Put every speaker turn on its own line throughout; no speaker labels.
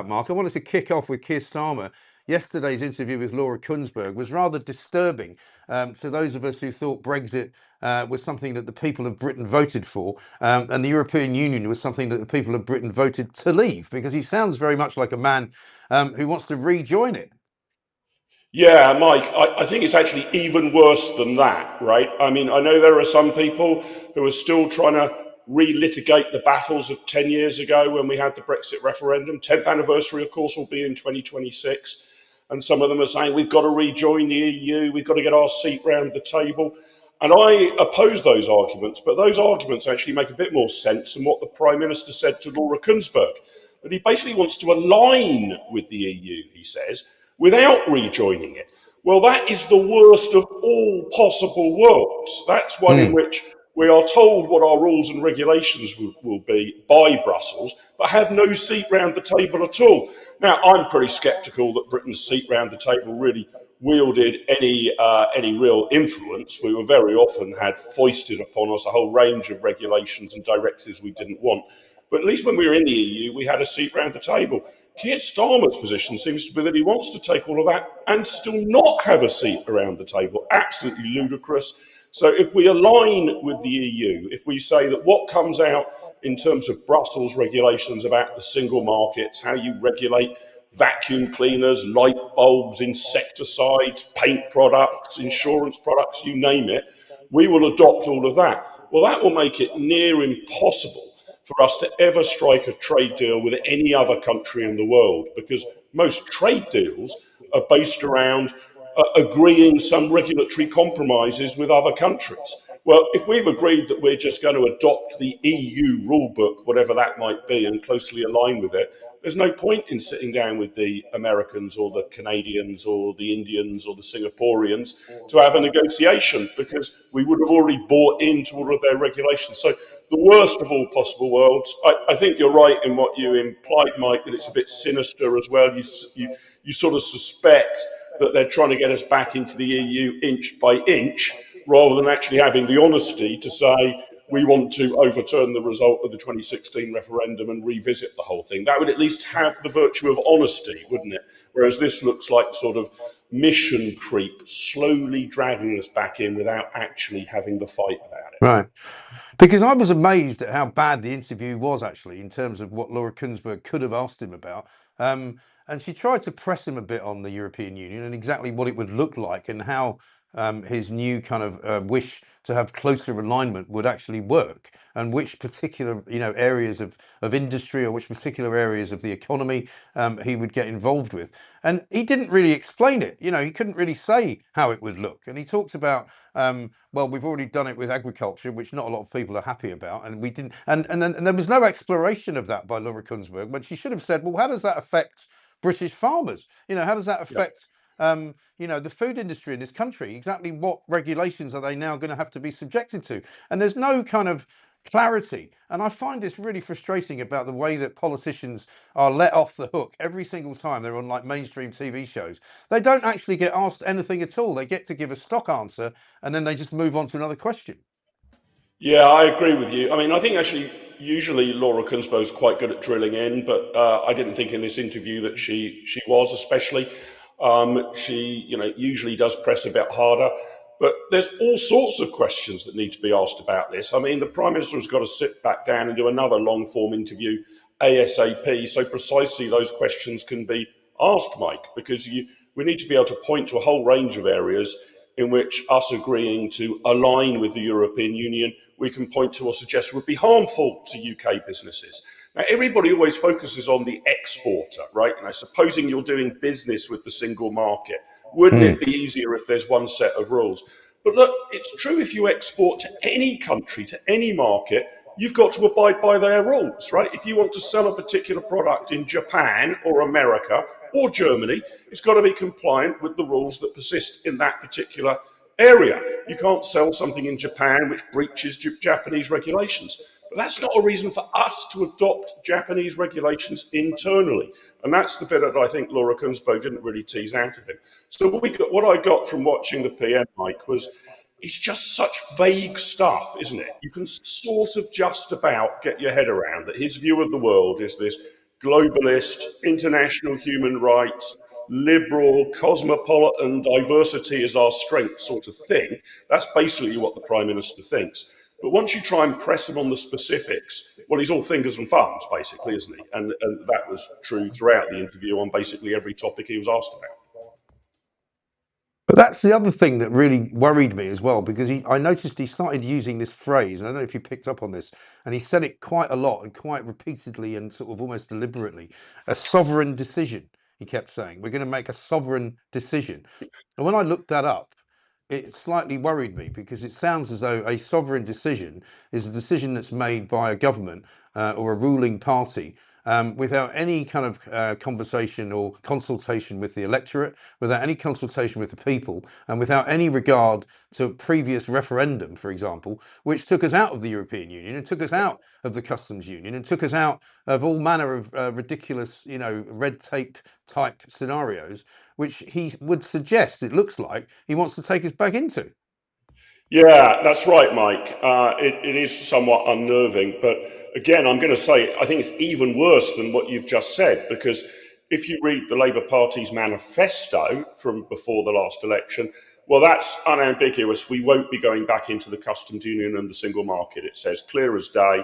Mark. I wanted to kick off with Keir Starmer. Yesterday's interview with Laura Kuenssberg was rather disturbing to those of us who thought Brexit was something that the people of Britain voted for, and the European Union was something that the people of Britain voted to leave, because he sounds very much like a man who wants to rejoin it.
Yeah, Mike, I think it's actually even worse than that, right? I mean, I know there are some people who are still trying to relitigate the battles of 10 years ago when we had the Brexit referendum. 10th anniversary, of course, will be in 2026. And some of them are saying we've got to rejoin the EU, we've got to get our seat round the table. And I oppose those arguments, but those arguments actually make a bit more sense than what the Prime Minister said to Laura Kuenssberg. That he basically wants to align with the EU, he says, without rejoining it. Well, that is the worst of all possible worlds. That's one in which we are told what our rules and regulations will be by Brussels, but have no seat round the table at all. Now, I'm pretty sceptical that Britain's seat round the table really wielded any real influence. We were very often had foisted upon us a whole range of regulations and directives we didn't want. But at least when we were in the EU, we had a seat round the table. Keir Starmer's position seems to be that he wants to take all of that and still not have a seat around the table. Absolutely ludicrous. So if we align with the EU, if we say that what comes out in terms of Brussels regulations about the single markets, how you regulate vacuum cleaners, light bulbs, insecticides, paint products, insurance products, you name it, we will adopt all of that. Well, that will make it near impossible for us to ever strike a trade deal with any other country in the world, because most trade deals are based around agreeing some regulatory compromises with other countries. Well, if we've agreed that we're just going to adopt the EU rulebook, whatever that might be, and closely align with it, there's no point in sitting down with the Americans or the Canadians or the Indians or the Singaporeans to have a negotiation, because we would have already bought into all of their regulations. So the worst of all possible worlds. I think you're right in what you implied, Mike, that it's a bit sinister as well. You sort of suspect that they're trying to get us back into the EU inch by inch, rather than actually having the honesty to say we want to overturn the result of the 2016 referendum and revisit the whole thing. That would at least have the virtue of honesty, wouldn't it? Whereas this looks like sort of mission creep, slowly dragging us back in without actually having the fight about it.
Right. Because I was amazed at how bad the interview was, actually, in terms of what Laura Kuenssberg could have asked him about. And she tried to press him a bit on the European Union and exactly what it would look like, and how his new kind of wish to have closer alignment would actually work, and which particular areas of industry or which particular areas of the economy he would get involved with. And he didn't really explain it. He couldn't really say how it would look. And he talks about, well, we've already done it with agriculture, which not a lot of people are happy about, and we didn't. And there was no exploration of that by Laura Kuenssberg, when she should have said, well, how does that affect British farmers? How does that affect the food industry in this country? Exactly what regulations are they now going to have to be subjected to? And there's no kind of clarity. And I find this really frustrating about the way that politicians are let off the hook every single time they're on like mainstream TV shows. They don't actually get asked anything at all. They get to give a stock answer and then they just move on to another question.
Yeah, I agree with you. I mean, I think actually usually Laura Kuenssberg is quite good at drilling in, but I didn't think in this interview that she was especially. She usually does press a bit harder, but there's all sorts of questions that need to be asked about this. I mean, the Prime Minister has got to sit back down and do another long form interview ASAP, so precisely those questions can be asked, Mike, because we need to be able to point to a whole range of areas in which us agreeing to align with the European Union, we can point to or suggest would be harmful to UK businesses. Now, everybody always focuses on the exporter, right? Supposing you're doing business with the single market, wouldn't it be easier if there's one set of rules? But look, it's true if you export to any country, to any market, you've got to abide by their rules, right? If you want to sell a particular product in Japan or America or Germany, it's got to be compliant with the rules that persist in that particular area. You can't sell something in Japan which breaches Japanese regulations. But that's not a reason for us to adopt Japanese regulations internally. And that's the bit that I think Laura Kuenssberg didn't really tease out of him. So what I got from watching the PM, Mike, was it's just such vague stuff, isn't it? You can sort of just about get your head around that his view of the world is this globalist, international human rights, liberal, cosmopolitan, diversity is our strength sort of thing. That's basically what the Prime Minister thinks. But once you try and press him on the specifics, well, he's all fingers and thumbs, basically, isn't he? And that was true throughout the interview on basically every topic he was asked about.
But that's the other thing that really worried me as well, because I noticed he started using this phrase, and I don't know if you picked up on this, and he said it quite a lot and quite repeatedly and sort of almost deliberately. A sovereign decision, he kept saying. We're going to make a sovereign decision. And when I looked that up, it slightly worried me because it sounds as though a sovereign decision is a decision that's made by a government or a ruling party without any kind of conversation or consultation with the electorate, without any consultation with the people, and without any regard to a previous referendum, for example, which took us out of the European Union and took us out of the customs union and took us out of all manner of ridiculous, red tape type scenarios, which he would suggest, it looks like, he wants to take us back into.
Yeah, that's right, Mike. It is somewhat unnerving, but again, I'm going to say I think it's even worse than what you've just said, because if you read the Labour Party's manifesto from before the last election, well, that's unambiguous. We won't be going back into the customs union and the single market. It says clear as day.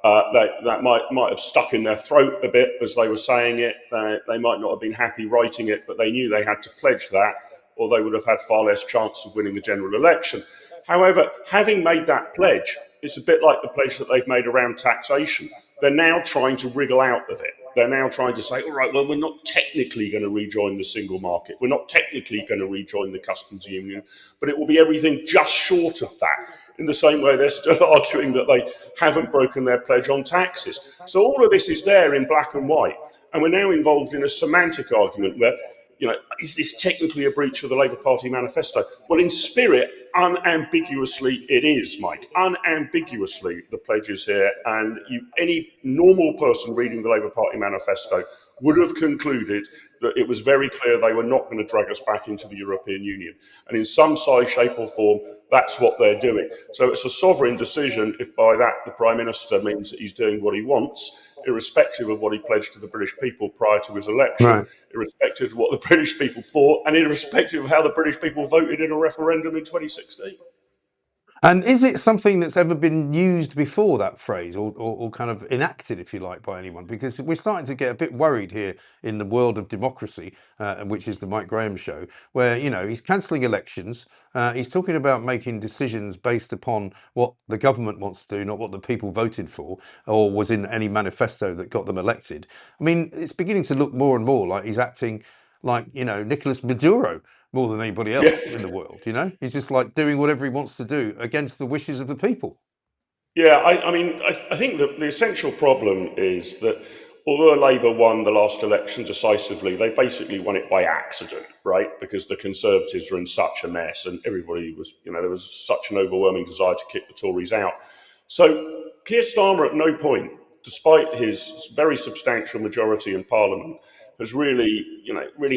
That might have stuck in their throat a bit as they were saying it. They might not have been happy writing it, but they knew they had to pledge that, or they would have had far less chance of winning the general election. However, having made that pledge, it's a bit like the pledge that they've made around taxation. They're now trying to wriggle out of it. They're now trying to say, all right, well, we're not technically going to rejoin the single market. We're not technically going to rejoin the customs union, but it will be everything just short of that. In the same way, they're still arguing that they haven't broken their pledge on taxes. So all of this is there in black and white. And we're now involved in a semantic argument where, is this technically a breach of the Labour Party manifesto? Well, in spirit, unambiguously it is, Mike. Unambiguously, the pledge is here. And any normal person reading the Labour Party manifesto would have concluded that it was very clear they were not going to drag us back into the European Union. And in some size, shape or form, that's what they're doing. So it's a sovereign decision if by that the Prime Minister means that he's doing what he wants, irrespective of what he pledged to the British people prior to his election,
Right.
irrespective of what the British people thought, and irrespective of how the British people voted in a referendum in 2016.
And is it something that's ever been used before, that phrase, or kind of enacted, if you like, by anyone? Because we're starting to get a bit worried here in the world of democracy, which is the Mike Graham show, where, he's cancelling elections. He's talking about making decisions based upon what the government wants to do, not what the people voted for or was in any manifesto that got them elected. I mean, it's beginning to look more and more like he's acting like, Nicolas Maduro more than anybody else in the world. He's just like doing whatever he wants to do against the wishes of the people.
Yeah, I think that the essential problem is that although Labour won the last election decisively, they basically won it by accident, right? Because the Conservatives were in such a mess and everybody was, there was such an overwhelming desire to kick the Tories out. So Keir Starmer at no point, despite his very substantial majority in Parliament, has really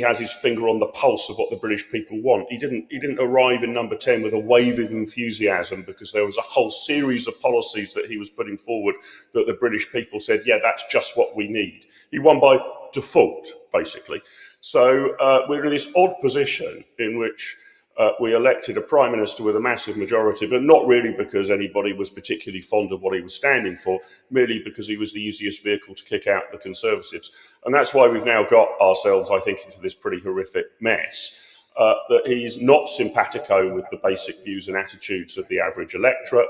has his finger on the pulse of what the British people want. He didn't arrive in number 10 with a wave of enthusiasm because there was a whole series of policies that he was putting forward that the British people said, yeah, that's just what we need. He won by default, basically. So we're in this odd position in which we elected a Prime Minister with a massive majority, but not really because anybody was particularly fond of what he was standing for, merely because he was the easiest vehicle to kick out the Conservatives. And that's why we've now got ourselves, I think, into this pretty horrific mess, that he's not simpatico with the basic views and attitudes of the average electorate.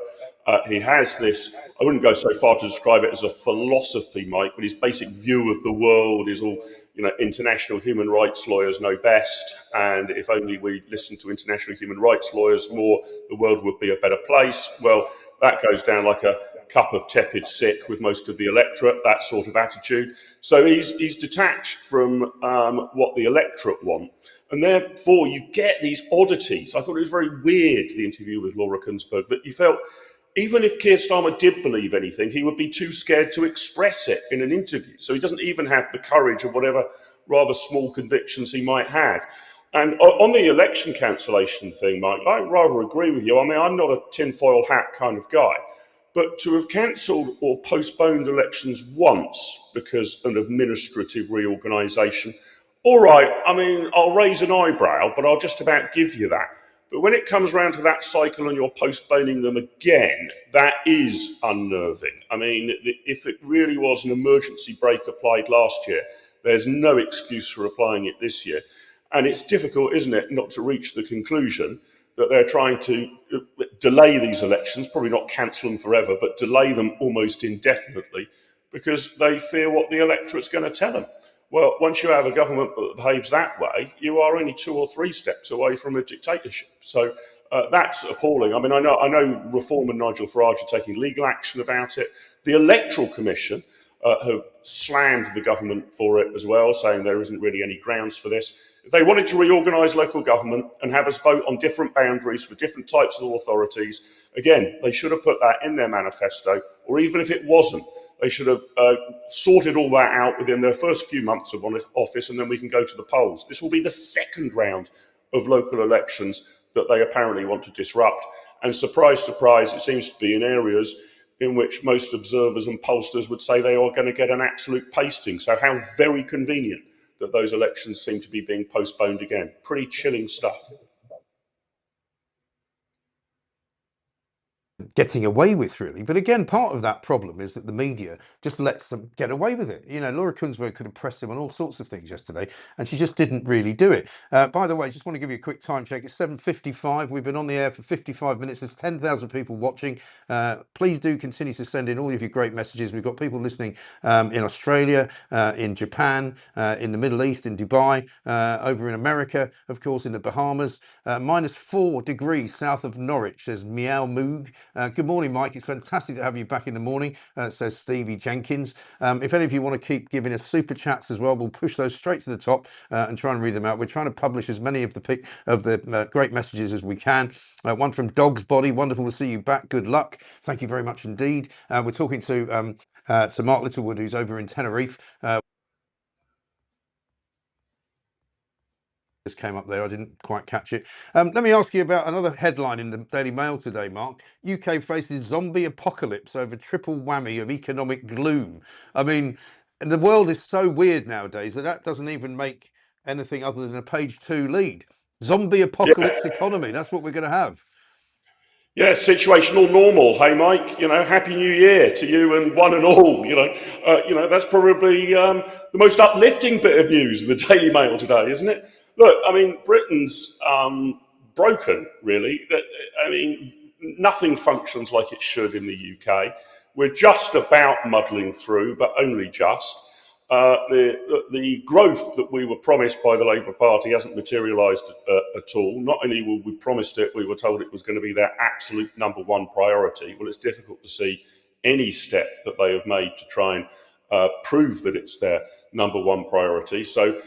He has this, I wouldn't go so far to describe it as a philosophy, Mike, but his basic view of the world is all, international human rights lawyers know best. And if only we listen to international human rights lawyers more, the world would be a better place. Well, that goes down like a cup of tepid sick with most of the electorate, that sort of attitude. So he's detached from what the electorate want. And therefore, you get these oddities. I thought it was very weird, the interview with Laura Kuenssberg, that you felt even if Keir Starmer did believe anything, he would be too scared to express it in an interview. So he doesn't even have the courage of whatever rather small convictions he might have. And on the election cancellation thing, Mike, I rather agree with you. I mean, I'm not a tinfoil hat kind of guy. But to have cancelled or postponed elections once because of an administrative reorganisation, all right, I mean, I'll raise an eyebrow, but I'll just about give you that. But when it comes round to that cycle and you're postponing them again, that is unnerving. I mean, if it really was an emergency brake applied last year, there's no excuse for applying it this year. And it's difficult, isn't it, not to reach the conclusion that they're trying to delay these elections, probably not cancel them forever, but delay them almost indefinitely because they fear what the electorate's going to tell them. Well, once you have a government that behaves that way, you are only 2 or 3 steps away from a dictatorship. So that's appalling. I mean, I know Reform and Nigel Farage are taking legal action about it. The Electoral Commission have slammed the government for it as well, saying there isn't really any grounds for this. If they wanted to reorganise local government and have us vote on different boundaries for different types of authorities, again, they should have put that in their manifesto, or even if it wasn't, they should have sorted all that out within their first few months of office, and then we can go to the polls. This will be the second round of local elections that they apparently want to disrupt. And surprise, surprise, it seems to be in areas in which most observers and pollsters would say they are going to get an absolute pasting. So how very convenient that those elections seem to be being postponed again. Pretty chilling stuff.
Getting away with, really. But again, part of that problem is that the media just lets them get away with it. You know, Laura Kuenssberg could have pressed him on all sorts of things yesterday, and she just didn't really do it. By the way, just want to give you a quick time check. It's 7:55. We've been on the air for 55 minutes. There's 10,000 people watching. Please do continue to send in all of your great messages. We've got people listening in Australia, in Japan, in the Middle East, in Dubai, over in America, of course, in the Bahamas. -4 degrees south of Norwich, says Meow Moog. Good morning, Mike. It's fantastic to have you back in the morning, says Stevie Jenkins. If any of you want to keep giving us super chats as well, we'll push those straight to the top and try and read them out. We're trying to publish as many of the great messages as we can. One from Dog's Body. Wonderful to see you back. Good luck. Thank you very much indeed. We're talking to Mark Littlewood, who's over in Tenerife. Came up there. I didn't quite catch it. Let me ask you about another headline in the Daily Mail today, Mark. UK faces zombie apocalypse over triple whammy of economic gloom. I mean, the world is so weird nowadays that doesn't even make anything other than a page 2 lead. Zombie apocalypse economy. That's what we're going to have.
Yeah, situational normal. Hey, Mike. You know, Happy New Year to you and one and all. You know, that's probably the most uplifting bit of news in the Daily Mail today, isn't it? Look, I mean, Britain's broken, really. I mean, nothing functions like it should in the UK. We're just about muddling through, but only just. The growth that we were promised by the Labour Party hasn't materialised at all. Not only were we promised it, we were told it was going to be their absolute #1 priority. Well, it's difficult to see any step that they have made to try and prove that it's their #1 priority. So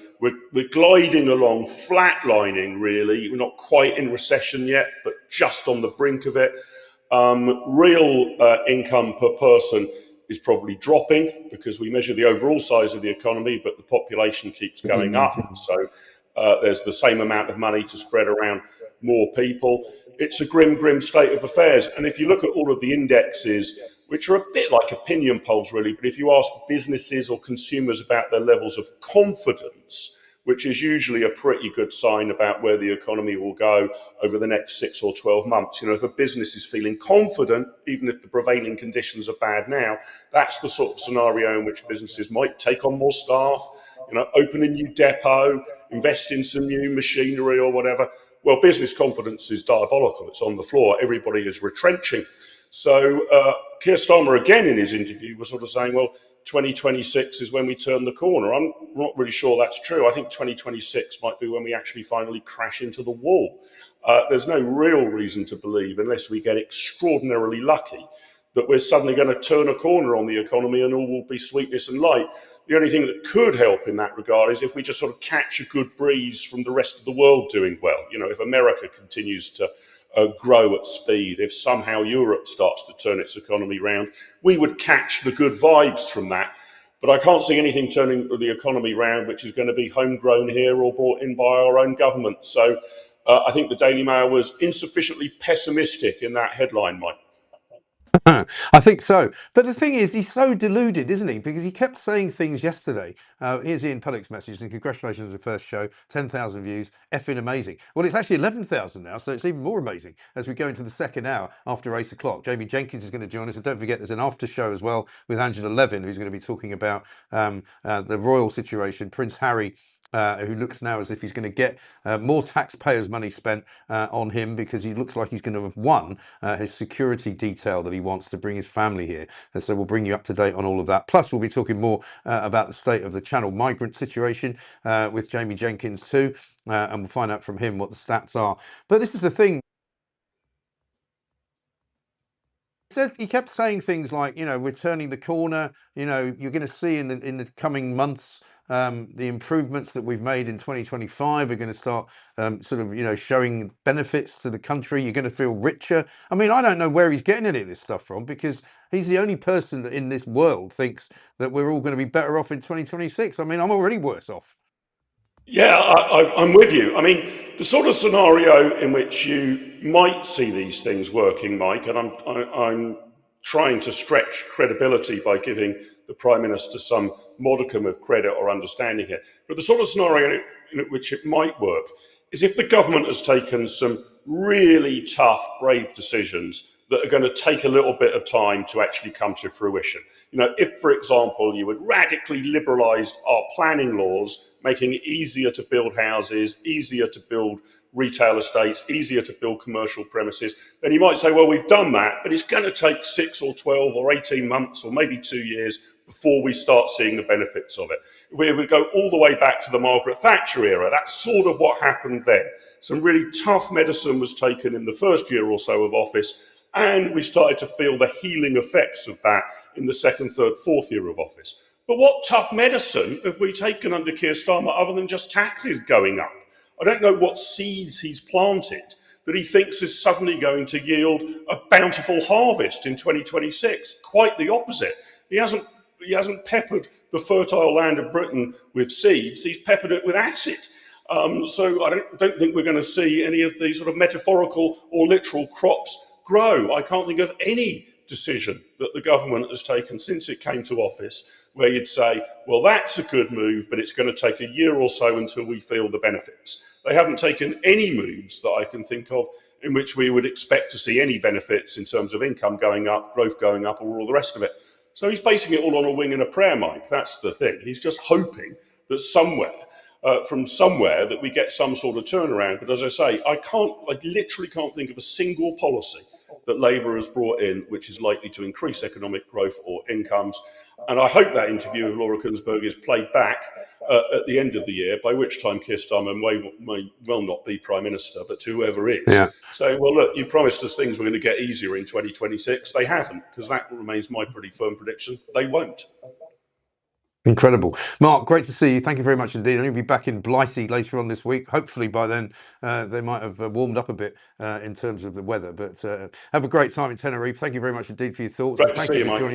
we're gliding along, flatlining really. We're not quite in recession yet, but just on the brink of it. Real income per person is probably dropping because we measure the overall size of the economy, but the population keeps going up. So there's the same amount of money to spread around more people. It's a grim, grim state of affairs. And if you look at all of the indexes, which are a bit like opinion polls, really, but if you ask businesses or consumers about their levels of confidence, which is usually a pretty good sign about where the economy will go over the next 6 or 12 months. You know, if a business is feeling confident, even if the prevailing conditions are bad now, that's the sort of scenario in which businesses might take on more staff, you know, open a new depot, invest in some new machinery or whatever. Well, business confidence is diabolical. It's on the floor. Everybody is retrenching. So Keir Starmer, again, in his interview, was sort of saying, well, 2026 is when we turn the corner. I'm not really sure that's true. I think 2026 might be when we actually finally crash into the wall. There's no real reason to believe, unless we get extraordinarily lucky, that we're suddenly going to turn a corner on the economy and all will be sweetness and light. The only thing that could help in that regard is if we just sort of catch a good breeze from the rest of the world doing well. You know, if America continues to grow at speed, if somehow Europe starts to turn its economy round, we would catch the good vibes from that. But I can't see anything turning the economy round which is going to be homegrown here or brought in by our own government. So I think the Daily Mail was insufficiently pessimistic in that headline, Mike.
I think so. But the thing is, he's so deluded, isn't he? Because he kept saying things yesterday. Here's Ian Puddock's message, and congratulations on the first show, 10,000 views, effing amazing. Well, it's actually 11,000 now, so it's even more amazing as we go into the second hour after 8 o'clock. Jamie Jenkins is going to join us, and don't forget there's an after show as well with Angela Levin, who's going to be talking about the royal situation, Prince Harry. Who looks now as if he's going to get more taxpayers' money spent on him because he looks like he's going to have won his security detail that he wants to bring his family here. And so we'll bring you up to date on all of that. Plus, we'll be talking more about the state of the Channel migrant situation with Jamie Jenkins too, and we'll find out from him what the stats are. But this is the thing. He kept saying things like, we're turning the corner. You're going to see in the coming months the improvements that we've made in 2025 are going to start sort of, showing benefits to the country. You're going to feel richer. I mean, I don't know where he's getting any of this stuff from because he's the only person that in this world thinks that we're all going to be better off in 2026. I mean, I'm already worse off.
Yeah, I'm with you. I mean, the sort of scenario in which you might see these things working, Mike, and I'm trying to stretch credibility by giving the Prime Minister some modicum of credit or understanding here. But the sort of scenario in which it might work is if the government has taken some really tough, brave decisions that are going to take a little bit of time to actually come to fruition. If, for example, you would radically liberalise our planning laws, making it easier to build houses, easier to build retail estates, easier to build commercial premises, then you might say, well, we've done that, but it's going to take 6 or 12 or 18 months or maybe 2 years before we start seeing the benefits of it. We would go all the way back to the Margaret Thatcher era. That's sort of what happened then. Some really tough medicine was taken in the first year or so of office, and we started to feel the healing effects of that in the second, third, fourth year of office. But what tough medicine have we taken under Keir Starmer other than just taxes going up? I don't know what seeds he's planted that he thinks is suddenly going to yield a bountiful harvest in 2026. Quite the opposite. He hasn't peppered the fertile land of Britain with seeds, he's peppered it with acid. So I don't think we're going to see any of these sort of metaphorical or literal crops grow. I can't think of any decision that the government has taken since it came to office where you'd say, well, that's a good move, but it's going to take a year or so until we feel the benefits. They haven't taken any moves that I can think of in which we would expect to see any benefits in terms of income going up, growth going up, or all the rest of it. So he's basing it all on a wing and a prayer, Mike. That's the thing. He's just hoping that from somewhere that we get some sort of turnaround. But as I say, I literally can't think of a single policy that Labour has brought in which is likely to increase economic growth or incomes. And I hope that interview with Laura Kuenssberg is played back at the end of the year, by which time Keir Starmer may well not be Prime Minister, but to whoever is, saying, well, look, you promised us things were going to get easier in 2026. They haven't, because that remains my pretty firm prediction. They won't.
Incredible. Mark, great to see you. Thank you very much indeed. I'll be back in Blighty later on this week. Hopefully by then they might have warmed up a bit in terms of the weather. But have a great time in Tenerife. Thank you very much indeed for your thoughts.
Great
And
to
thank
see
you
you,
for
Mike.
joining